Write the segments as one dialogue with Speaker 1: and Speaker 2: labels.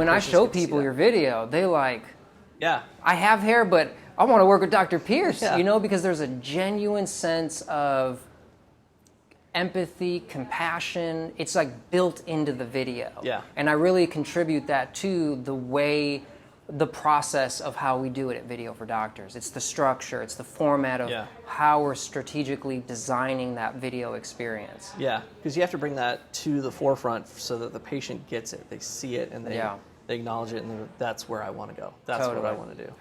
Speaker 1: when I show people your video, they like,
Speaker 2: yeah,
Speaker 1: I have hair, but I want to work with Dr. Pierce,
Speaker 2: Yeah.
Speaker 1: you know, because there's a genuine sense of empathy, compassion. It's like built into the video.
Speaker 2: Yeah.
Speaker 1: And I really contribute that to the process of how we do it at Video for Doctors. It's the structure, it's the format of
Speaker 2: Yeah.
Speaker 1: how we're strategically designing that video experience.
Speaker 2: Yeah, because you have to bring that to the forefront so that the patient gets it, they see it, and they acknowledge it, and that's where I want to go. That's what I want to do.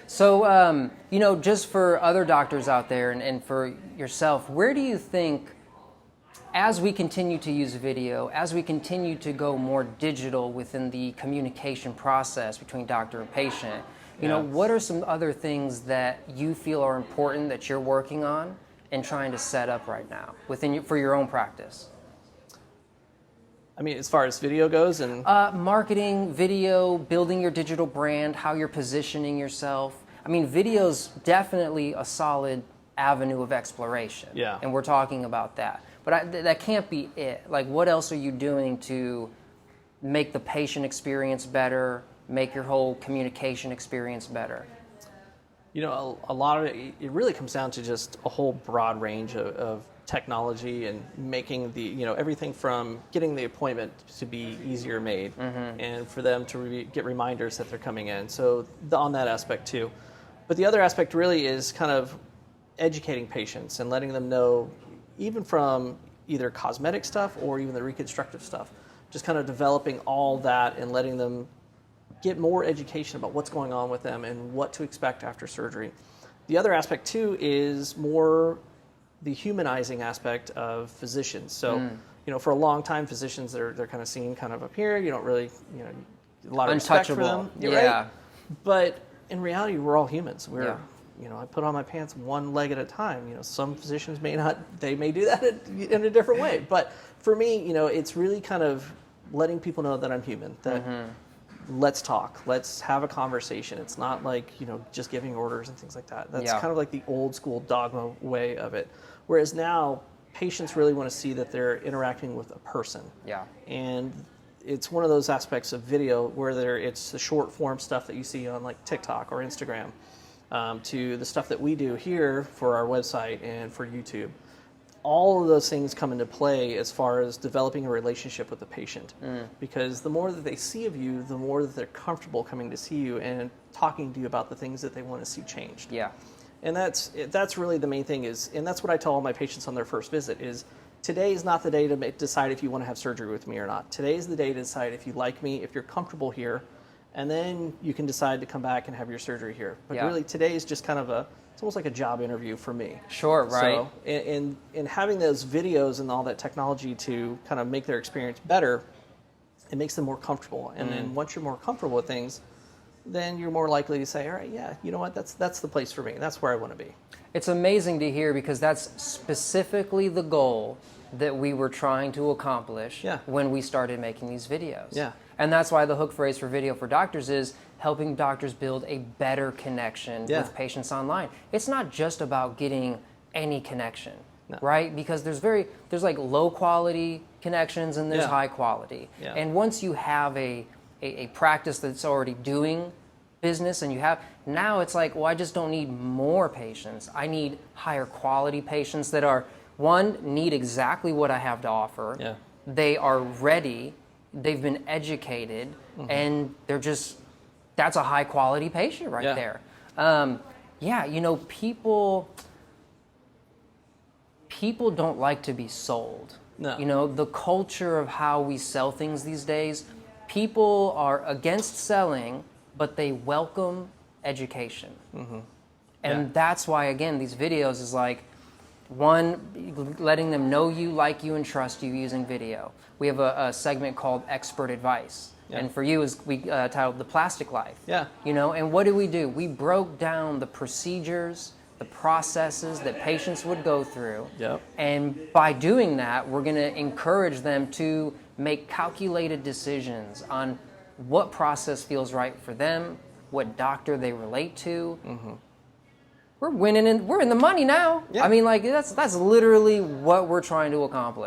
Speaker 1: So, you know, just for other doctors out there and for yourself, where do you think, as we continue to use video, as we continue to go more digital within the communication process between doctor and patient, you know, what are some other things that you feel are important that you're working on and trying to set up right now for your own practice?
Speaker 2: I mean, as far as video goes, and
Speaker 1: marketing, video, building your digital brand, how you're positioning yourself. I mean, video's definitely a solid avenue of exploration.
Speaker 2: Yeah.
Speaker 1: And we're talking about that. But that can't be it. Like, what else are you doing to make the patient experience better, make your whole communication experience better?
Speaker 2: You know, a lot of it really comes down to just a whole broad range of technology and making the, you know, everything from getting the appointment to be easier made and for them to get reminders that they're coming in. So on that aspect too. But the other aspect really is kind of educating patients and letting them know, even from either cosmetic stuff or even the reconstructive stuff, just kind of developing all that and letting them get more education about what's going on with them and what to expect after surgery. The other aspect too is more the humanizing aspect of physicians. So, you know, for a long time, physicians, they're kind of seen kind of up here. You don't really, you know, a lot of respect for them. Right? But in reality, we're all humans. You know, I put on my pants one leg at a time. You know, some physicians may not, they may do that in a different way. But for me, you know, it's really kind of letting people know that I'm human, that let's talk, let's have a conversation. It's not like, you know, just giving orders and things like that. That's kind of like the old school dogma way of it. Whereas now, patients really want to see that they're interacting with a person. Yeah. And it's one of those aspects of video where it's the short form stuff that you see on like TikTok or Instagram. To the stuff that we do here for our website and for YouTube. All of those things come into play as far as developing a relationship with the patient. Because the more that they see of you, the more that they're comfortable coming to see you and talking to you about the things that they want to see changed. Yeah. And that's really the main thing and that's what I tell all my patients on their first visit is, today is not the day to decide if you want to have surgery with me or not. Today is the day to decide if you like me, if you're comfortable here, and then you can decide to come back and have your surgery here. But really, today is just kind of it's almost like a job interview for me. Sure, right. So, in having those videos and all that technology to kind of make their experience better, it makes them more comfortable. And then once you're more comfortable with things, then you're more likely to say, all right, yeah, you know what, that's the place for me. That's where I want to be. It's amazing to hear because that's specifically the goal that we were trying to accomplish when we started making these videos. Yeah. And that's why the hook phrase for Video for Doctors is helping doctors build a better connection with patients online. It's not just about getting any connection, right? Because there's like low quality connections and there's high quality. Yeah. And once you have a practice that's already doing business and now it's like, well, I just don't need more patients. I need higher quality patients that are, one, need exactly what I have to offer. Yeah. They are ready. They've been educated, and that's a high quality patient right there. You know, people don't like to be sold. No. You know, the culture of how we sell things these days, people are against selling, but they welcome education. And that's why, again, these videos is like, one, letting them know you, like you, and trust you using video. We have a segment called Expert Advice. And for you, we titled The Plastic Life. Yeah. You know, and what do? We broke down the procedures, the processes that patients would go through. Yep. And by doing that, we're going to encourage them to make calculated decisions on what process feels right for them, what doctor they relate to. We're winning and we're in the money now. Yeah. I mean, like that's literally what we're trying to accomplish.